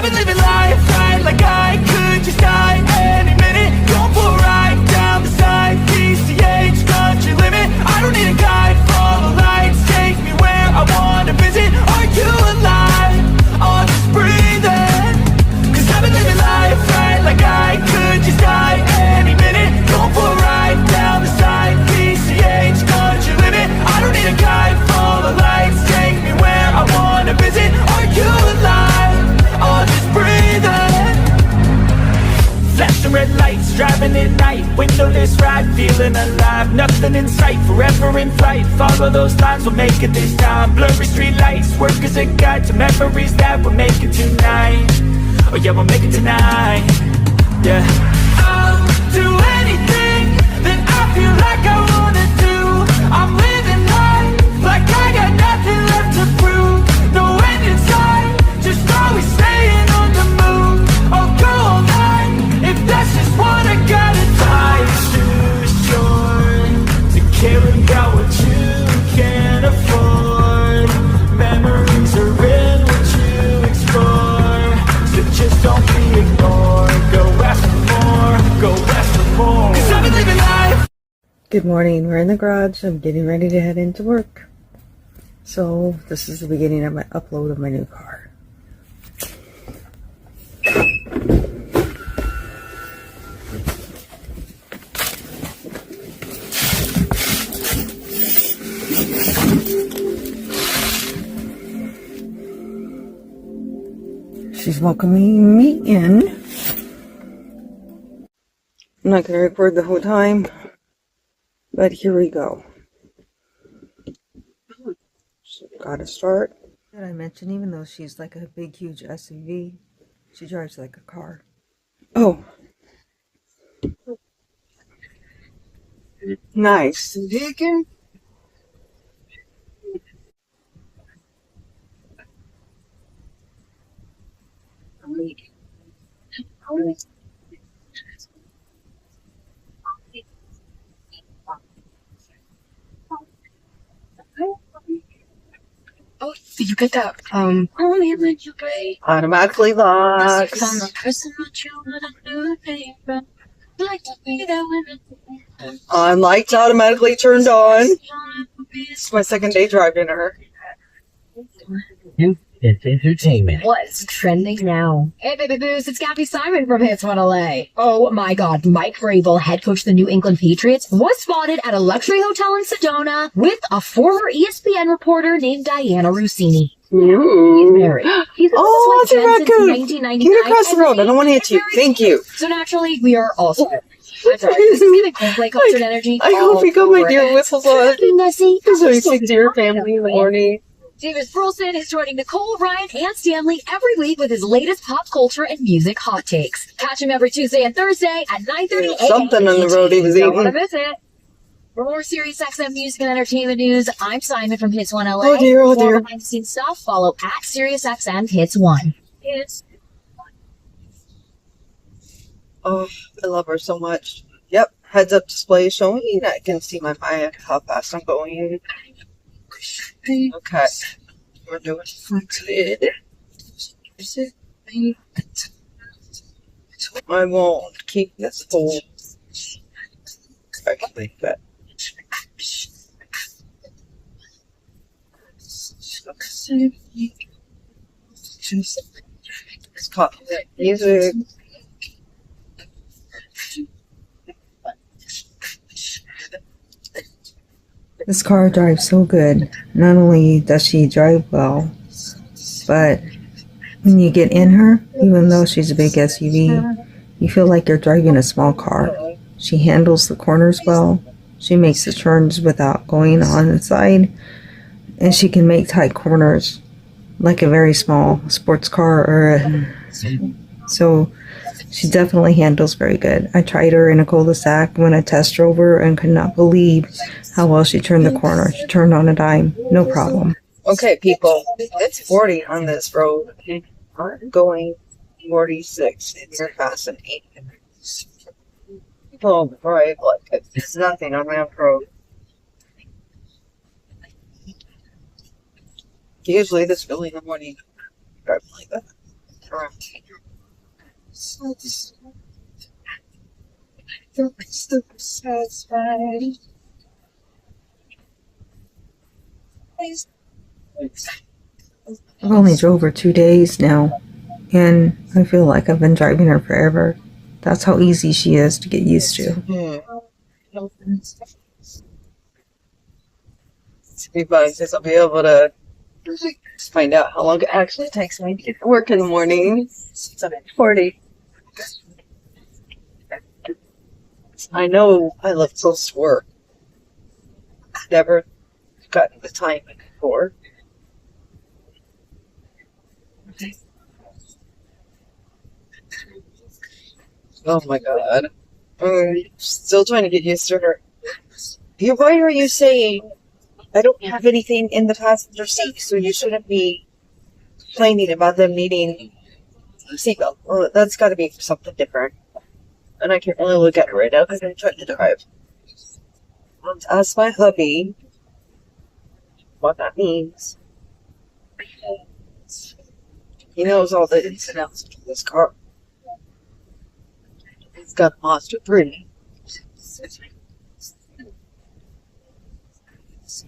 been living life right like I could just die any minute. Going for a ride down the side, PCH, country limit. I don't need a guide, follow lights, take me where I wanna visit. Are you alive? I'll just breathe in. Cause I've been living life right like I could just die any minute. Going for a ride down the side, PCH, country limit. I don't need a guide, follow lights, take me where I wanna visit. Are you alive? I'll just breathe in. Flashing red lights, driving at night, windowless ride, feeling alive. Nothing in sight, forever in flight. Follow those lines, we'll make it this time. Blurry street lights, work as a guide to memories that we're making tonight. Oh yeah, we'll make it tonight. Yeah. I'll do anything that I feel like I wanna do. I'm living life like I got nothing left to prove. No end in sight, just always staying on the move. I'll go all night if that's just what I gotta do. Life's too short to care about what you can't afford. Memories are in what you explore, so just don't be ignored. Go ask for more, go ask for more. 'Cause I've been living life. Good morning. We're in the garage. I'm getting ready to head into work. So this is the beginning of my upload of my new car. She's welcoming me in. I'm not going to record the whole time, but here we go. So gotta start. Did I mention, even though she's like a big, huge SUV, she drives like a car. Oh. Nice. Digging. Oh, did you get that? Automatically locks. Lights automatically turned on. It's my second day driving her. It's entertainment. What's trending now? Hey, baby boos, it's Gabby Simon from Hits 1LA. Oh my god, Mike Vrabel, head coach of the New England Patriots, was spotted at a luxury hotel in Sedona with a former ESPN reporter named Diana Rossini. He's married. He's been Oh, with his it's a wife Jen since raccoon. 1999. Get across the road. I don't want to hit you. Thank you. So naturally, we are also... I'm sorry, this is giving Coldplay concert energy. I hope we got my deer whistles on. Nessie. So we speak to your family in the morning. Davis Brolson is joining Nicole, Ryan, and Stanley every week with his latest pop culture and music hot takes. Catch him every Tuesday and Thursday at 9:30 a.m. Something on the road he was Don't want to eating. miss it. For more Sirius XM music and entertainment news, I'm Simon from Hits 1LA. Oh dear, oh For more dear. behind the scenes stuff, follow at Sirius XM Hits 1. Oh, I love her so much. Yep, heads up display showing. I can see my mind, how fast I'm going. Okay, we're doing flexed. I won't keep this full. I can leave that. It's called music. This car drives so good. Not only does she drive well, but when you get in her, even though she's a big SUV, you feel like you're driving a small car. She handles the corners well. She makes the turns without going on the side. And she can make tight corners like a very small sports car. So she definitely handles very good. I tried her in a cul-de-sac when I test drove her and could not believe how well she turned the corner. She turned on a dime, no problem. Okay, people, it's 40 on this road. I'm going 46 and you're passing 8. Oh, boy, look, it's nothing on that road. Usually this early in the morning, driving like that. I've only drove her 2 days now, and I feel like I've been driving her forever. That's how easy she is to get used to. To be fun since I'll be able to find out how long it actually takes me to get to work in the morning. 7:40. I know I live close to work. Never gotten the time before. Oh my god. I'm still trying to get used to her. Why are you saying I don't have anything in the passenger seat, so you shouldn't be complaining about them needing a seatbelt? Well, that's got to be something different. And I can't really look at it right now because I'm trying to drive. I'll ask my hubby what that means. He knows all the ins and outs of this car. He's got a Mazda 3.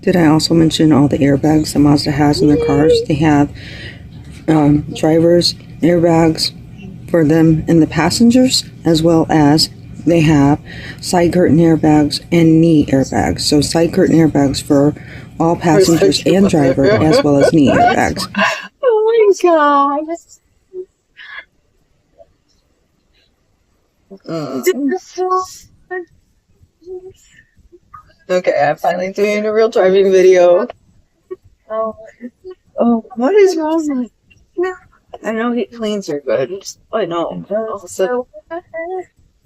Did I also mention all the airbags that Mazda has in their cars? They have driver's airbags for them and the passengers, as well as they have side curtain airbags and knee airbags. So side curtain airbags for all passengers and driver, as well as knee airbags. Oh my god. Okay, I'm finally doing a real driving video. Oh, what is wrong with me? I know he cleans her good. I know. Also,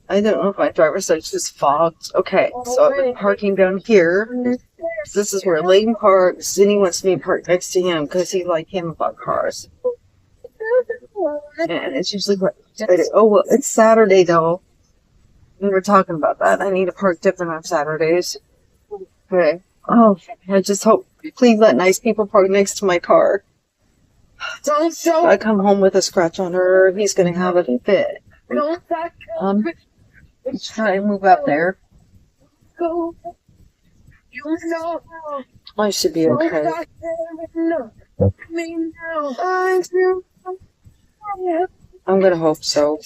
I don't know if my driver's side just fogged. Okay, so I've been parking down here. This is where Layton parks. Then he wants me to park next to him because he like him about cars. And it's usually what. Oh well, it's Saturday though. We were talking about that. I need to park different on Saturdays. Okay. Oh, I just hope. Please let nice people park next to my car. If I come home with a scratch on her, he's gonna have a fit. Let's try and move out there. I should be okay. I'm gonna hope so.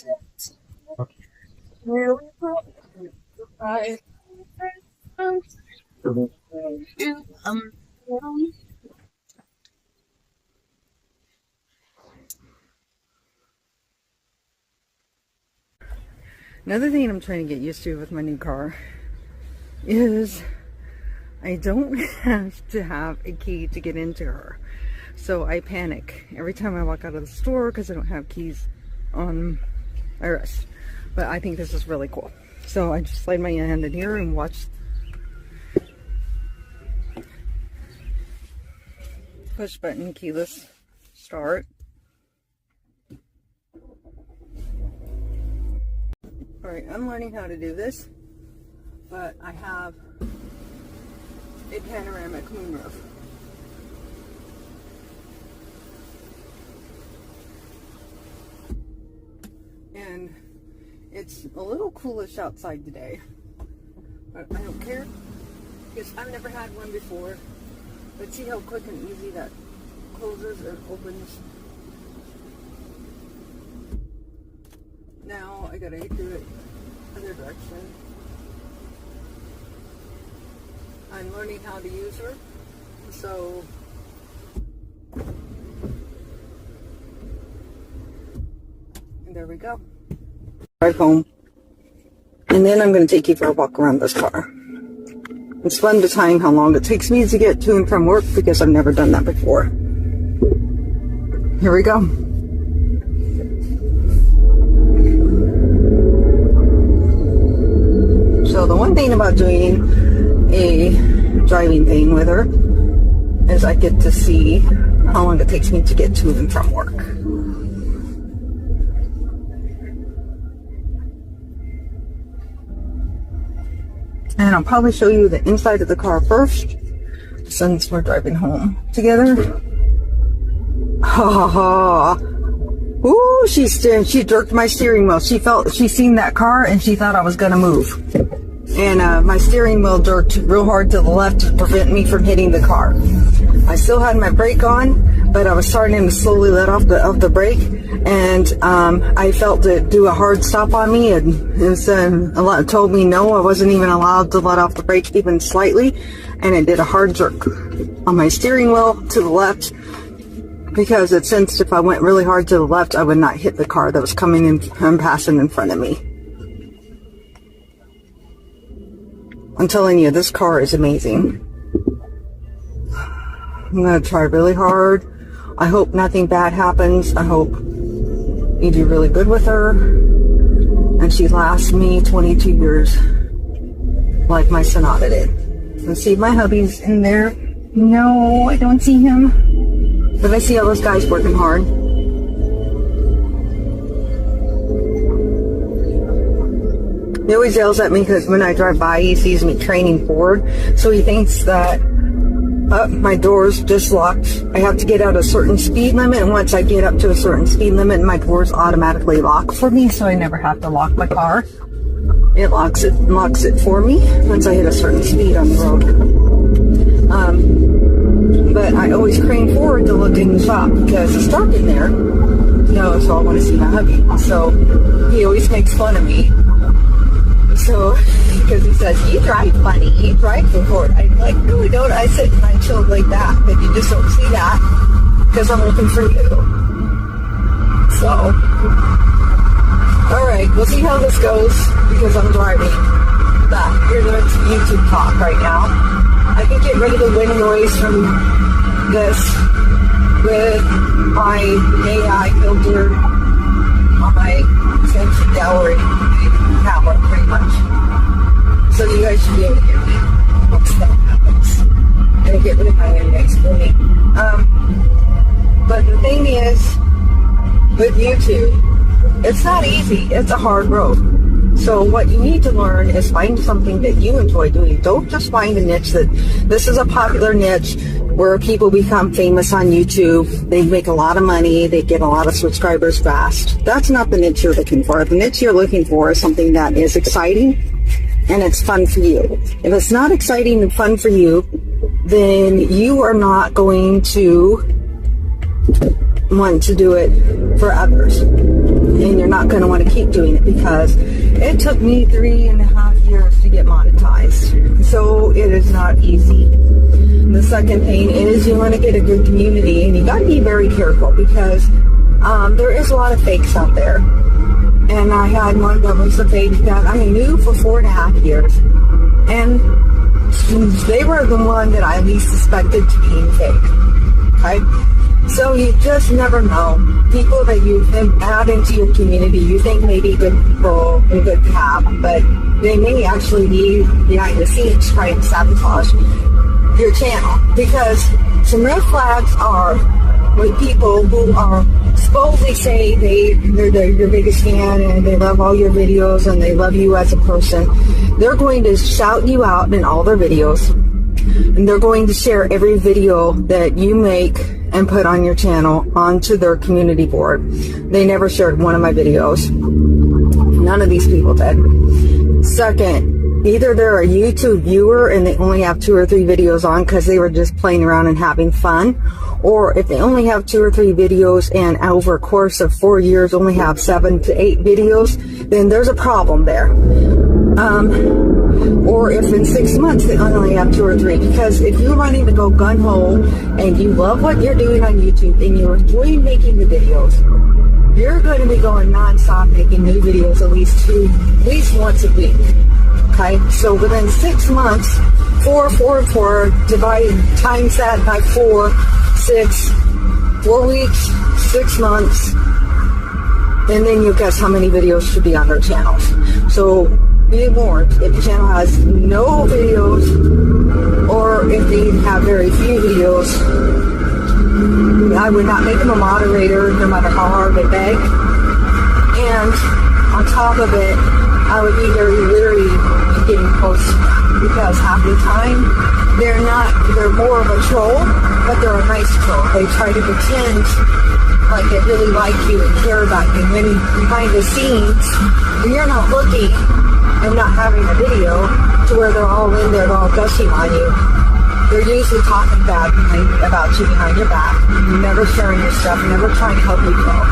Another thing I'm trying to get used to with my new car is I don't have to have a key to get into her. So I panic every time I walk out of the store because I don't have keys on my wrist. But I think this is really cool. So I just slide my hand in here and watch. Push button, keyless start. Alright, I'm learning how to do this, but I have a panoramic moonroof. And it's a little coolish outside today, but I don't care because I've never had one before. But see how quick and easy that closes or opens. Now I gotta do it other direction. I'm learning how to use her, so and there we go. Drive home, and then I'm gonna take you for a walk around this car. It's fun to time how long it takes me to get to and from work because I've never done that before. Here we go. So the one thing about doing a driving thing with her is I get to see how long it takes me to get to and from work. And I'll probably show you the inside of the car first, since we're driving home together. Ha ha ha! Ooh, she jerked my steering wheel. She seen that car and she thought I was gonna move. And my steering wheel jerked real hard to the left to prevent me from hitting the car. I still had my brake on, but I was starting to slowly let off the brake, and I felt it do a hard stop on me, and it told me no, I wasn't even allowed to let off the brake even slightly, and it did a hard jerk on my steering wheel to the left, because it sensed if I went really hard to the left, I would not hit the car that was coming in and passing in front of me. I'm telling you, this car is amazing. I'm going to try really hard. I hope nothing bad happens. I hope you do really good with her. And she lasts me 22 years. Like my Sonata did. Let's see if my hubby's in there. No, I don't see him. But I see all those guys working hard. He always yells at me because when I drive by, he sees me training forward. So he thinks that my door's just locked. I have to get out a certain speed limit. And once I get up to a certain speed limit, my doors automatically lock for me. So I never have to lock my car. It locks it for me once I hit a certain speed on the road. But I always crane forward to look in the shop because it's dark in there. So I want to see my hubby. So he always makes fun of me. So, because he says, you drive funny, you drive forward. I'm like, no, I don't. I sit and I chill like that, but you just don't see that because I'm looking for you. So, alright, we'll see how this goes because I'm driving. But you're doing some YouTube talk right now. I can get rid of the wind noise from this with my AI filter on my Samsung gallery camera, pretty much. So you guys should be able to hear me once that happens. And get rid of my wind noise for me. But the thing is, with YouTube, it's not easy. It's a hard road. So what you need to learn is find something that you enjoy doing. Don't just find a niche that this is a popular niche where people become famous on YouTube. They make a lot of money. They get a lot of subscribers fast. That's not the niche you're looking for. The niche you're looking for is something that is exciting and it's fun for you. If it's not exciting and fun for you, then you are not going to want to do it for others. And you're not going to want to keep doing it because it took me 3.5 years to get monetized. So it is not easy. The second thing is you want to get a good community, and you got to be very careful because there is a lot of fakes out there. And I had one that was a fake that I knew for 4.5 years. And they were the one that I least suspected to be fake. Okay? So you just never know. People that you add into your community, you think may be good people and good cap, but they may actually be behind the scenes trying to sabotage your channel. Because some red flags are with people who are supposedly say they're your biggest fan and they love all your videos and they love you as a person. They're going to shout you out in all their videos. And they're going to share every video that you make and put on your channel onto their community board. They never shared one of my videos. None of these people did. Second, either they're a YouTube viewer and they only have 2 or 3 videos on because they were just playing around and having fun. Or if they only have 2 or 3 videos and over a course of 4 years only have 7 to 8 videos, then there's a problem there. Or if in 6 months they only have 2 or 3, because if you're running to go gun-ho and you love what you're doing on YouTube and you enjoy making the videos, you're going to be going non-stop making new videos at least once a week. Okay, so within 6 months, 4 divide times that by 4 weeks, 6 months, and then you guess how many videos should be on their channels. So be warned, if the channel has no videos or if they have very few videos, I would not make them a moderator no matter how hard they beg. And on top of it, I would be very leery of getting close to them because half the time they're more of a troll, but they're a nice troll. They try to pretend like they really like you and care about you. When behind the scenes, when you're not looking and not having a video to where they're all in there, they're all gushing on you. They're usually talking badly about you behind your back, never sharing your stuff, never trying to help you grow.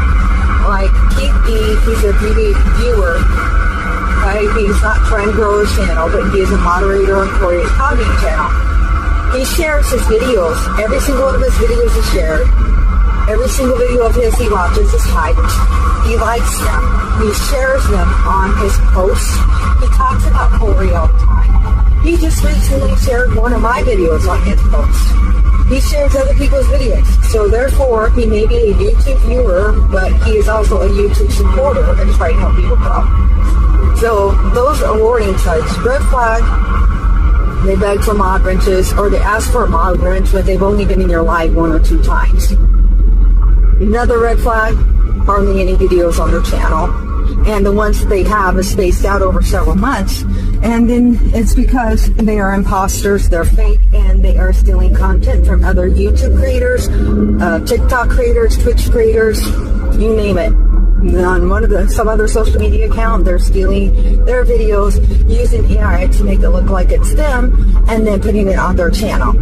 Like Keith B, he's a beauty viewer. Right? He's not trying to grow his channel, but he is a moderator on Corey's Hobby channel. He shares his videos. Every single one of his videos is shared. Every single video of his he watches is hyped. He likes them. He shares them on his posts. He talks about Corey all the time. He just recently shared one of my videos on his post. He shares other people's videos. So therefore, he may be a YouTube viewer, but he is also a YouTube supporter and trying to help people grow. So those are warning signs. Red flag, they beg for mod wrenches, or they ask for a mod wrench when they've only been in your live 1 or 2 times. Another red flag, hardly any videos on their channel. And the ones that they have is spaced out over several months. And then it's because they are imposters, they're fake, and they are stealing content from other YouTube creators, TikTok creators, Twitch creators, you name it. On some other social media account, they're stealing their videos using AI to make it look like it's them and then putting it on their channel.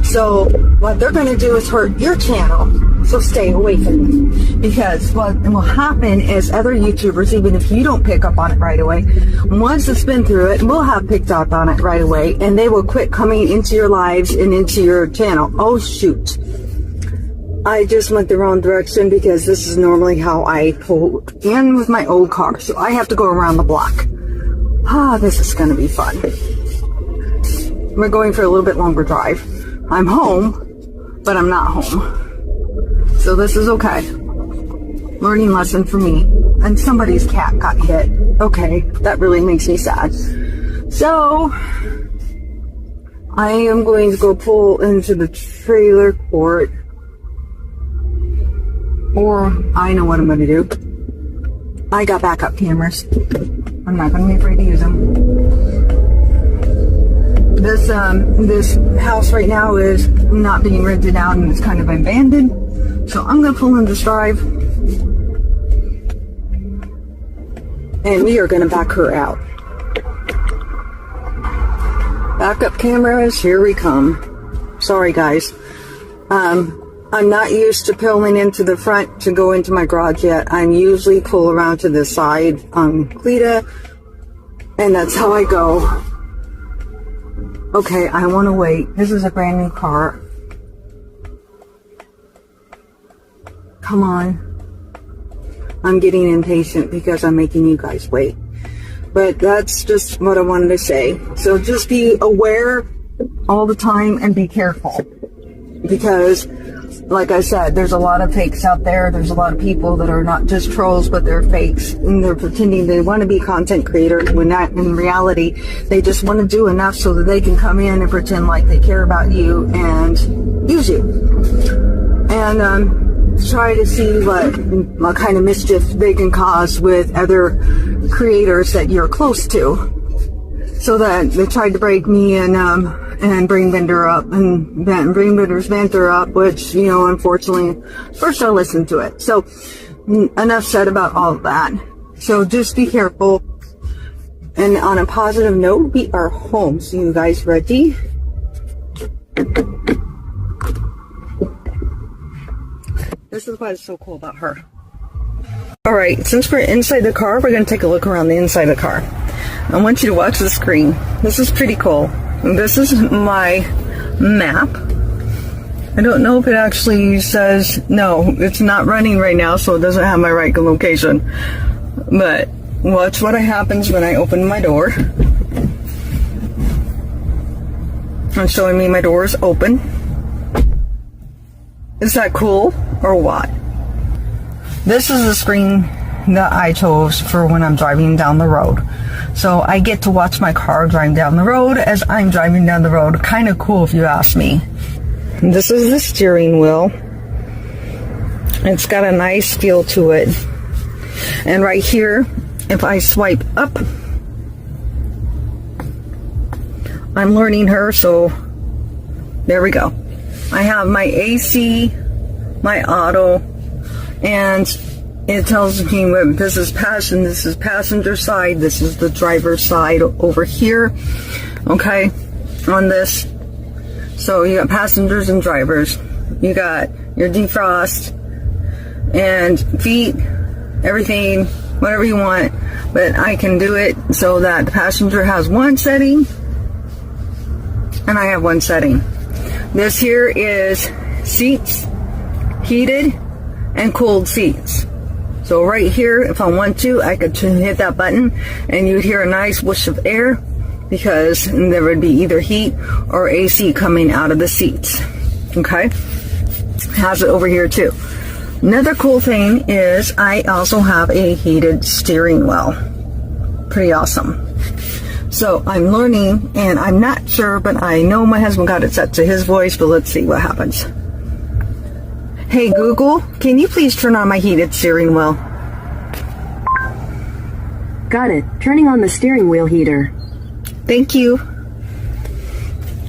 So what they're going to do is hurt your channel. So stay away from it. Because what will happen is other YouTubers, even if you don't pick up on it right away, once it's been through it, will have picked up on it right away, and they will quit coming into your lives and into your channel. Oh shoot. I just went the wrong direction because this is normally how I pull in with my old car. So I have to go around the block. This is going to be fun. We're going for a little bit longer drive. I'm home, but I'm not home. So this is okay. Learning lesson for me. And somebody's cat got hit. Okay, that really makes me sad. So I am going to go pull into the trailer court. Or I know what I'm going to do. I got backup cameras. I'm not going to be afraid to use them. This house right now is not being rented out and it's kind of abandoned. So I'm going to pull in this drive. And we are going to back her out. Backup cameras, here we come. Sorry guys. I'm not used to pulling into the front to go into my garage yet. I'm usually pull around to the side on Cleta, and that's how I go. Okay, I want to wait. This is a brand new car. Come on. I'm getting impatient because I'm making you guys wait. But that's just what I wanted to say. So just be aware all the time and be careful. Because like I said, there's a lot of fakes out there. There's a lot of people that are not just trolls, but they're fakes. And they're pretending they want to be content creators when that, in reality, they just want to do enough so that they can come in and pretend like they care about you and use you. And try to see what kind of mischief they can cause with other creators that you're close to. So that they tried to break me and bring Bender up, and bring Bender's Banter up, which, you know, unfortunately, first I listened to it. So, enough said about all of that. So, just be careful. And on a positive note, we are home. So, you guys ready? This is what is so cool about her. Alright, since we're inside the car, we're going to take a look around the inside of the car. I want you to watch the screen. This is pretty cool. This is my map. I don't know if it actually says, no, it's not running right now, so it doesn't have my right location. But watch what happens when I open my door. It's showing me my door is open. Is that cool or what? This is the screen that I chose for when I'm driving down the road. So I get to watch my car driving down the road as I'm driving down the road. Kind of cool if you ask me. This is the steering wheel. It's got a nice feel to it. And right here, if I swipe up, I'm learning her, so there we go. I have my AC, my auto, and it tells me what this is passenger side, this is the driver's side over here, okay, on this. So you got passengers and drivers, you got your defrost and feet, everything, whatever you want, but I can do it so that the passenger has one setting and I have one setting. This here is seats, heated and cooled seats. So right here, if I want to, I could hit that button and you'd hear a nice whoosh of air, because there would be either heat or AC coming out of the seats. Okay, has it over here too. Another cool thing is I also have a heated steering wheel. Pretty awesome. So I'm learning, and I'm not sure, but I know my husband got it set to his voice, but let's see what happens. Hey Google, can you please turn on my heated steering wheel? Got it. Turning on the steering wheel heater. Thank you.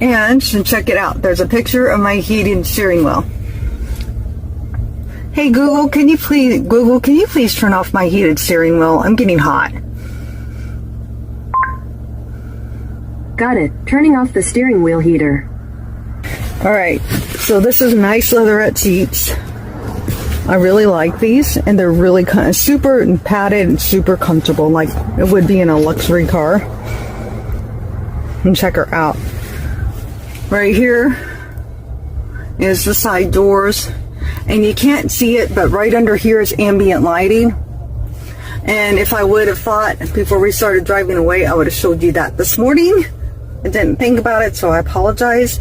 And check it out. There's a picture of my heated steering wheel. Hey Google, can you please turn off my heated steering wheel? I'm getting hot. Got it. Turning off the steering wheel heater. Alright, so this is nice leatherette seats. I really like these, and they're really super padded and super comfortable, like it would be in a luxury car. And check her out. Right here is the side doors, and you can't see it, but right under here is ambient lighting. And if I would have thought before we started driving away, I would have showed you that this morning. I didn't think about it, so I apologize.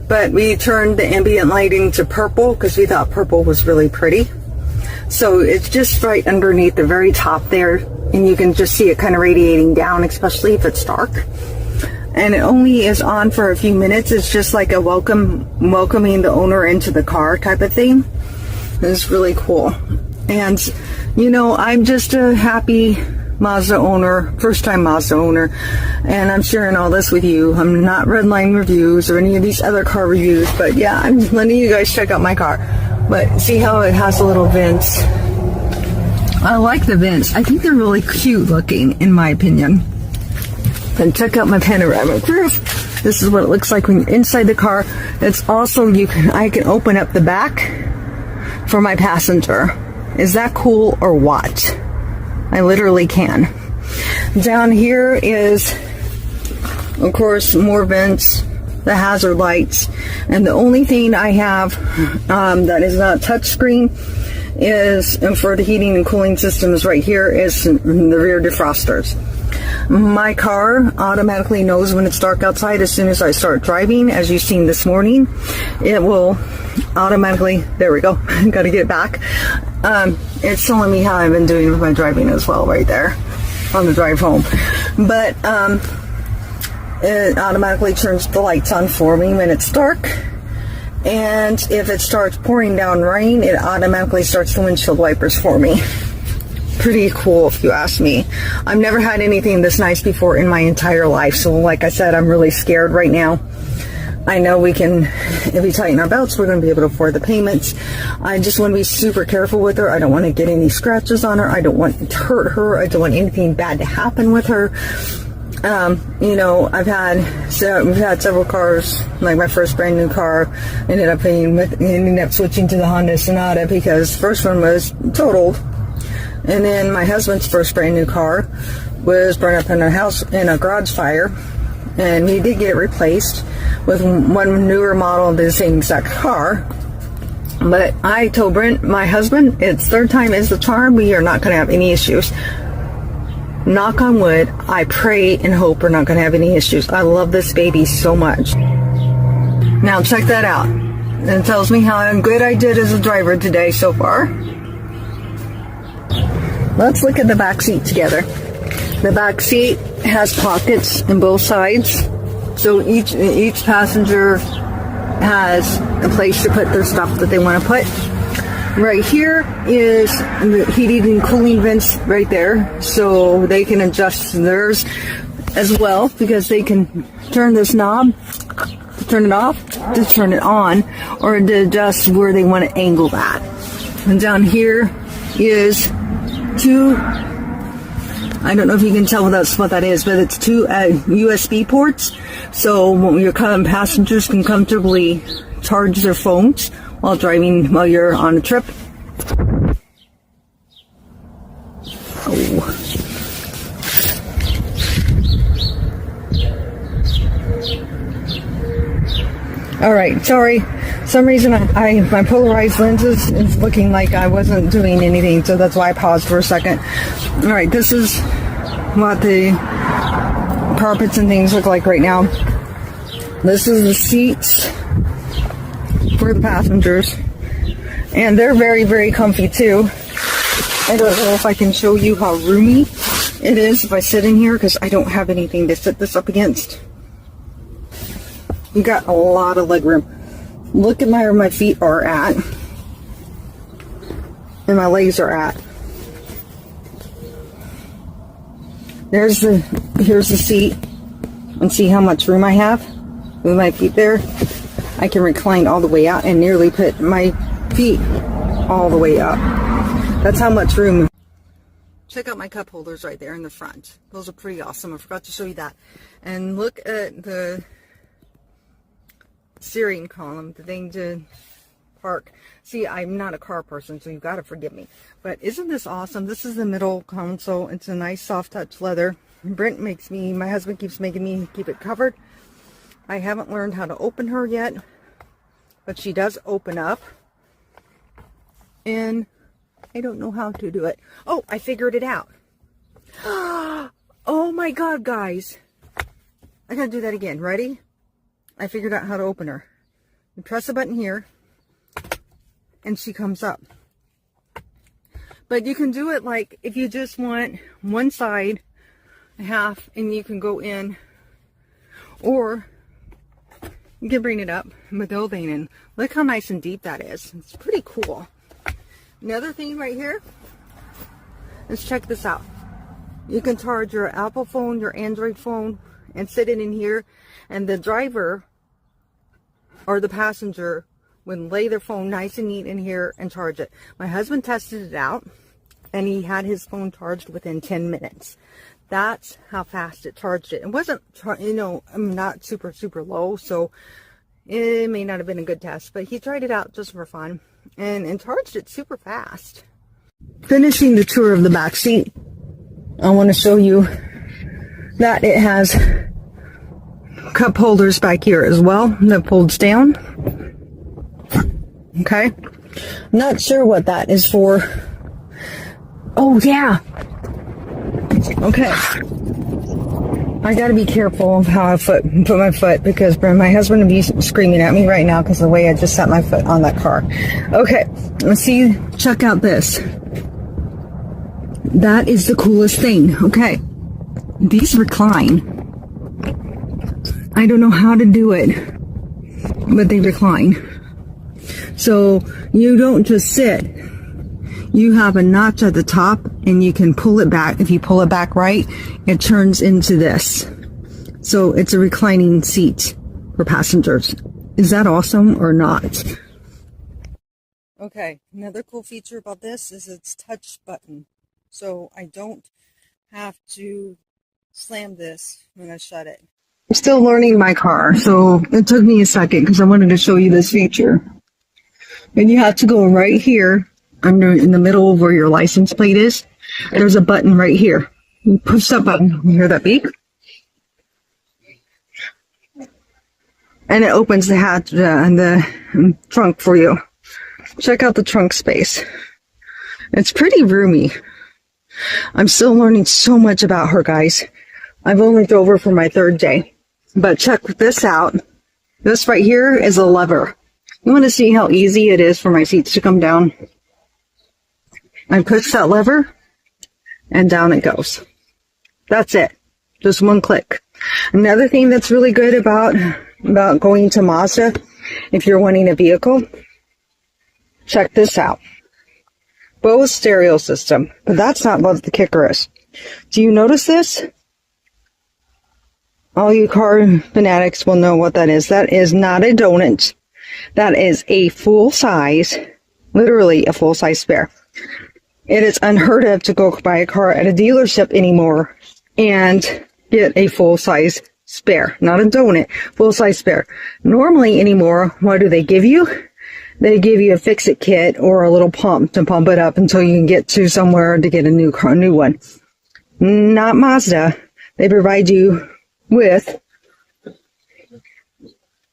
But we turned the ambient lighting to purple because we thought purple was really pretty. So it's just right underneath the very top there, and you can just see it kind of radiating down, especially if it's dark. And it only is on for a few minutes. It's just like a welcoming the owner into the car type of thing. It's really cool. And you know, I'm just a happy Mazda owner, first time Mazda owner, and I'm sharing all this with you. I'm not Redline Reviews or any of these other car reviews, but yeah, I'm letting you guys check out my car. But see how it has a little vents? I like the vents. I think they're really cute looking, in my opinion. And check out my panoramic roof. This is what it looks like when you're inside the car. It's also, I can open up the back for my passenger. Is that cool or what? I literally can. Down here is, of course, more vents, the hazard lights, and the only thing I have that is not touchscreen is, and for the heating and cooling systems right here, is the rear defrosters. My car automatically knows when it's dark outside as soon as I start driving. As you've seen this morning, it will automatically, there we go, got to get it back. It's telling me how I've been doing with my driving as well right there on the drive home. But it automatically turns the lights on for me when it's dark. And if it starts pouring down rain, it automatically starts the windshield wipers for me. Pretty cool if you ask me. I've never had anything this nice before in my entire life. So like I said, I'm really scared right now. I know we can, if we tighten our belts, we're going to be able to afford the payments. I just want to be super careful with her. I don't want to get any scratches on her. I don't want to hurt her. I don't want anything bad to happen with her. You know, we've had several cars. Like my first brand new car, ended up switching to the Honda Sonata because the first one was totaled. And then my husband's first brand new car was burned up in a garage fire. And he did get it replaced with one newer model of the same exact car. But I told Brent, my husband, it's third time is the charm. We are not going to have any issues. Knock on wood, I pray and hope we're not going to have any issues. I love this baby so much. Now check that out. It tells me how good I did as a driver today so far. Let's look at the back seat together. The back seat has pockets in both sides, so each passenger has a place to put their stuff that they want to put. Right here is the heating and cooling vents right there, so they can adjust theirs as well, because they can turn this knob to turn it off, to turn it on, or to adjust where they want to angle that. And down here is two, I don't know if you can tell that's what that is, but it's two USB ports. So your passengers can comfortably charge their phones while driving, while you're on a trip. Oh. All right, sorry. Some reason my polarized lenses is looking like I wasn't doing anything, so that's why I paused for a second. All right, this is what the carpets and things look like right now. This is the seats for the passengers, and they're very, very comfy too. I don't know if I can show you how roomy it is if I sit in here, because I don't have anything to sit this up against. You got a lot of leg room. Look at where my feet are at, and my legs are at. Here's the seat, and see how much room I have with my feet there. I can recline all the way out and nearly put my feet all the way up. That's how much room. Check out my cup holders right there in the front. Those are pretty awesome. I forgot to show you that. And look at the steering column, the thing to park. See, I'm not a car person, so you've got to forgive me. But isn't this awesome? This is the middle console. It's a nice soft touch leather. My husband keeps making me keep it covered. I haven't learned how to open her yet, but she does open up. And I don't know how to do it. Oh, I figured it out. Oh my God, guys. I gotta do that again. Ready? I figured out how to open her. You press a button here, and she comes up. But you can do it like if you just want one side, half, and you can go in, or you can bring it up with the whole thing in. Look how nice and deep that is. It's pretty cool. Another thing right here, let's check this out. You can charge your Apple phone, your Android phone, and sit it in here, and the driver or the passenger would lay their phone nice and neat in here and charge it. My husband tested it out, and he had his phone charged within 10 minutes. That's how fast it charged it. It wasn't, I'm not super, super low, so it may not have been a good test, but he tried it out just for fun and charged it super fast. Finishing the tour of the back seat, I want to show you that it has cup holders back here as well that folds down. Okay, not sure what that is for. Oh yeah. Okay, I gotta be careful of how I put my foot, because my husband would be screaming at me right now because of the way I just set my foot on that car. Okay, let's see. Check out this. That is the coolest thing. Okay, these recline. I don't know how to do it, but they recline. So you don't just sit. You have a notch at the top, and you can pull it back. If you pull it back right, it turns into this. So it's a reclining seat for passengers. Is that awesome or not? Okay, another cool feature about this is its touch button. So I don't have to slam this when I shut it. I'm still learning my car, so it took me a second because I wanted to show you this feature. And you have to go right here, in the middle of where your license plate is. There's a button right here. You push that button. You hear that beep? And it opens the hatch and the trunk for you. Check out the trunk space. It's pretty roomy. I'm still learning so much about her, guys. I've only drove her for my third day. But check this out. This right here is a lever. You want to see how easy it is for my seats to come down? I push that lever, and down it goes. That's it. Just one click. Another thing that's really good about going to Mazda, if you're wanting a vehicle, check this out. Bose stereo system. But that's not what the kicker is. Do you notice this? All you car fanatics will know what that is. That is not a donut. That is a full size, literally a full size spare. It is unheard of to go buy a car at a dealership anymore and get a full-size spare. Not a donut, full-size spare. Normally anymore, what do they give you? They give you a fix-it kit or a little pump to pump it up until you can get to somewhere to get a new car, new one. Not Mazda. They provide you with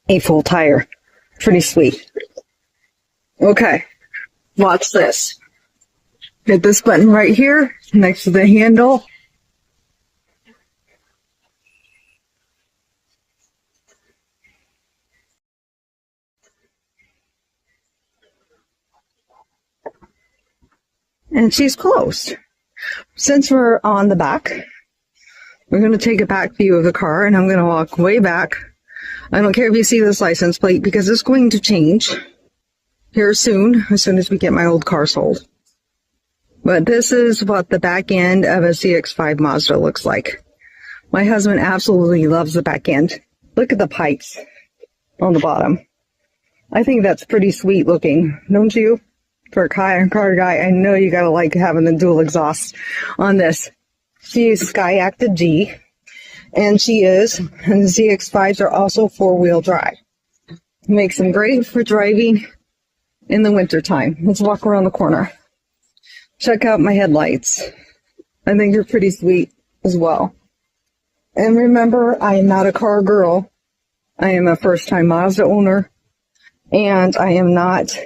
a full tire. Pretty sweet. Okay, watch this. Hit this button right here next to the handle. And she's closed. Since we're on the back, we're going to take a back view of the car, and I'm going to walk way back. I don't care if you see this license plate because it's going to change here soon as we get my old car sold. But this is what the back end of a CX-5 Mazda looks like. My husband absolutely loves the back end. Look at the pipes on the bottom. I think that's pretty sweet looking, don't you? For a car guy, I know you gotta like having the dual exhaust on this. She is Sky Active G, and the CX-5s are also four-wheel drive. Makes them great for driving in the wintertime. Let's walk around the corner. Check out my headlights. I think they're pretty sweet as well. And remember, I am not a car girl. I am a first-time Mazda owner, and I am not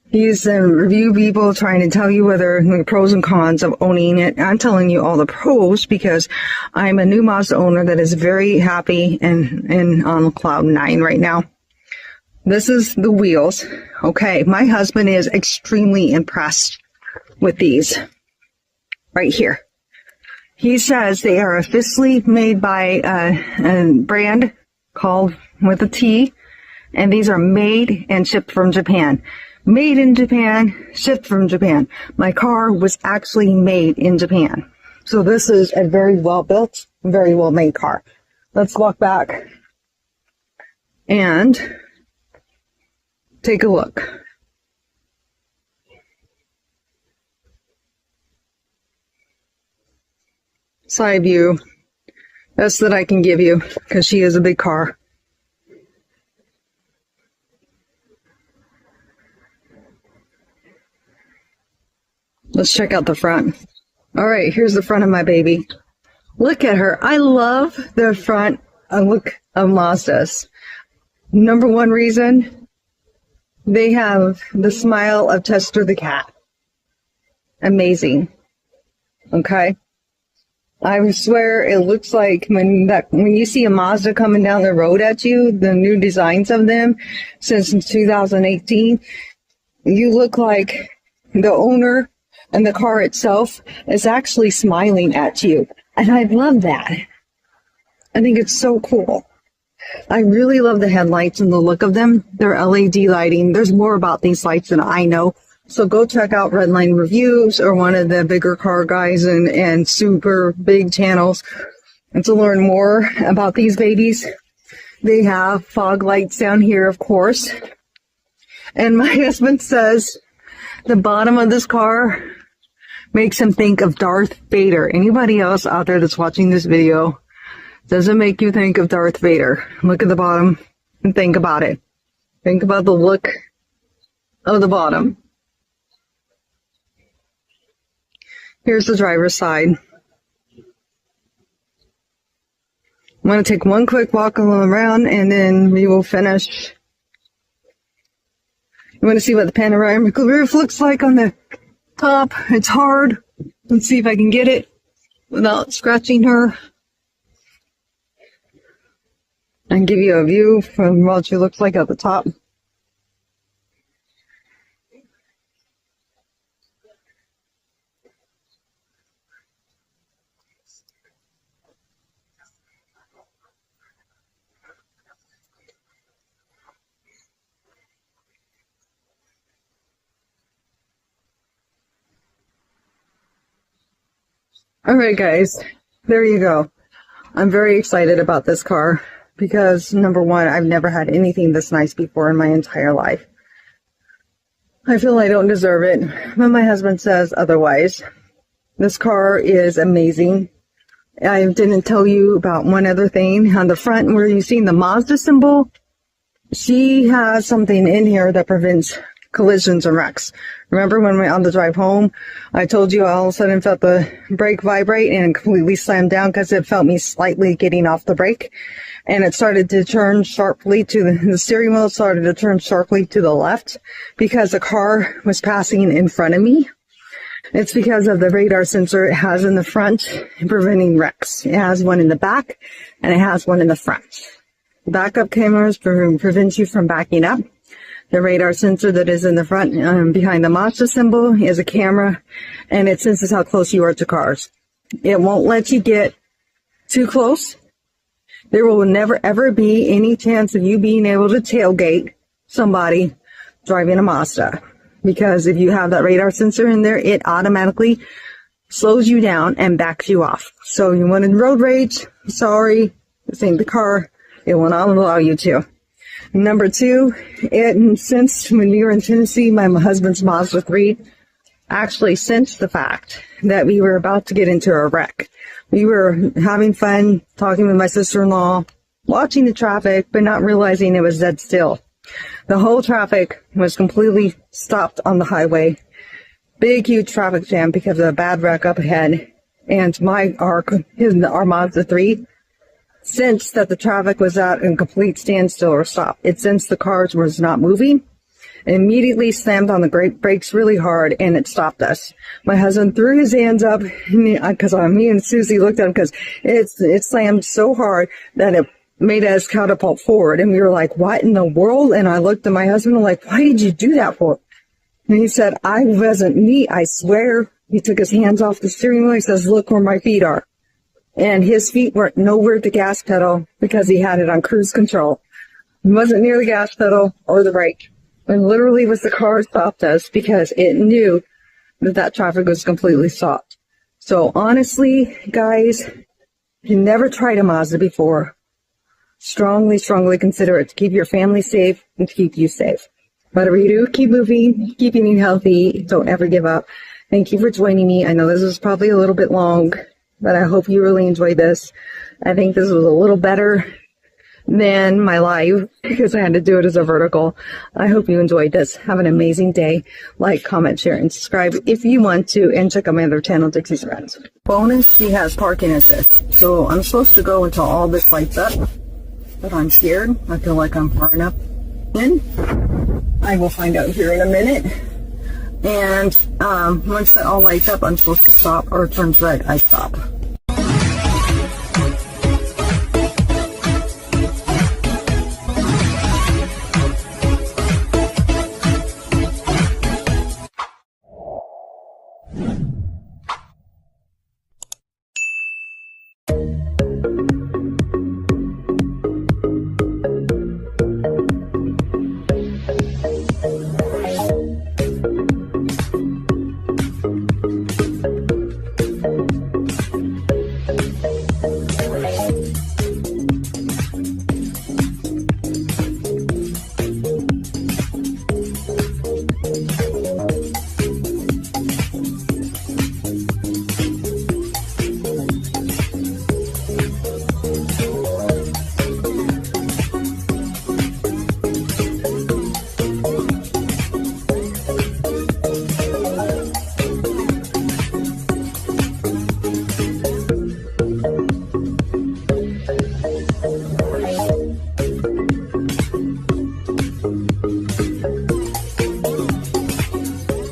these review people trying to tell you whether the pros and cons of owning it. I'm telling you all the pros because I'm a new Mazda owner that is very happy and on cloud 9 right now. This is the wheels. Okay, my husband is extremely impressed with these right here. He says they are officially made by a brand called with a T, and these are made and shipped from Japan. Made in Japan, shipped from Japan. My car was actually made in Japan. So this is a very well built, very well made car. Let's walk back and take a look. Side view. Best that I can give you because she is a big car. Let's check out the front. All right, here's the front of my baby. Look at her. I love the front look of Mazdas. Number one reason, they have the smile of Chester the cat. Amazing. Okay. I swear it looks like when you see a Mazda coming down the road at you, the new designs of them since 2018, you look like the owner and the car itself is actually smiling at you. And I love that. I think it's so cool. I really love the headlights and the look of them. They're LED lighting. There's more about these lights than I know. So go check out Redline Reviews or one of the bigger car guys and super big channels. And to learn more about these babies, they have fog lights down here, of course. And my husband says the bottom of this car makes him think of Darth Vader. Anybody else out there that's watching this video, does it make you think of Darth Vader? Look at the bottom and think about it. Think about the look of the bottom. Here's the driver's side. I'm going to take one quick walk around and then we will finish. You want to see what the panoramic roof looks like on the top. It's hard. Let's see if I can get it without scratching her. And give you a view from what she looks like at the top. Alright guys, there you go. I'm very excited about this car because number one, I've never had anything this nice before in my entire life. I feel I don't deserve it, but my husband says otherwise. This car is amazing. I didn't tell you about one other thing. On the front where you've seen the Mazda symbol, she has something in here that prevents collisions and wrecks. Remember when we on the drive home, I told you I all of a sudden felt the brake vibrate and completely slammed down because it felt me slightly getting off the brake. And it started to turn sharply to the steering wheel started to turn sharply to the left because the car was passing in front of me. It's because of the radar sensor it has in the front preventing wrecks. It has one in the back and it has one in the front. Backup cameras prevent you from backing up. The radar sensor that is in the front behind the Mazda symbol is a camera, and it senses how close you are to cars. It won't let you get too close. There will never ever be any chance of you being able to tailgate somebody driving a Mazda. Because if you have that radar sensor in there, it automatically slows you down and backs you off. So you want to road rage? Sorry, this ain't the car. It will not allow you to. Number two, it sensed when we were in Tennessee, my husband's Mazda 3 actually sensed the fact that we were about to get into a wreck. We were having fun, talking with my sister-in-law, watching the traffic, but not realizing it was dead still. The whole traffic was completely stopped on the highway. Big, huge traffic jam because of a bad wreck up ahead. And our Mazda 3 sensed that the traffic was at a complete standstill or stop. It sensed the cars was not moving. It immediately slammed on the brakes really hard and it stopped us. My husband threw his hands up because me and Susie looked at him because it slammed so hard that it made us catapult forward. And we were like, what in the world? And I looked at my husband and like, why did you do that for? And he said, I wasn't me, I swear. He took his hands off the steering wheel. He says, look where my feet are. And his feet weren't nowhere at the gas pedal because he had it on cruise control. He wasn't near the gas pedal or the brake. And literally was the car stopped us because it knew that traffic was completely stopped. So honestly, guys, if you never tried a Mazda before, strongly, strongly consider it to keep your family safe and to keep you safe. Whatever you do, keep moving, keep eating healthy, don't ever give up. Thank you for joining me. I know this was probably a little bit long, but I hope you really enjoyed this. I think this was a little better than my live because I had to do it as a vertical. I hope you enjoyed this. Have an amazing day. Like, comment, share, and subscribe if you want to, and check out my other channel, Dixie's Friends. Bonus, she has parking assist. So I'm supposed to go until all this lights up, but I'm scared. I feel like I'm far enough in. I will find out here in a minute. And once that all lights up, I'm supposed to stop, or it turns red, I stop.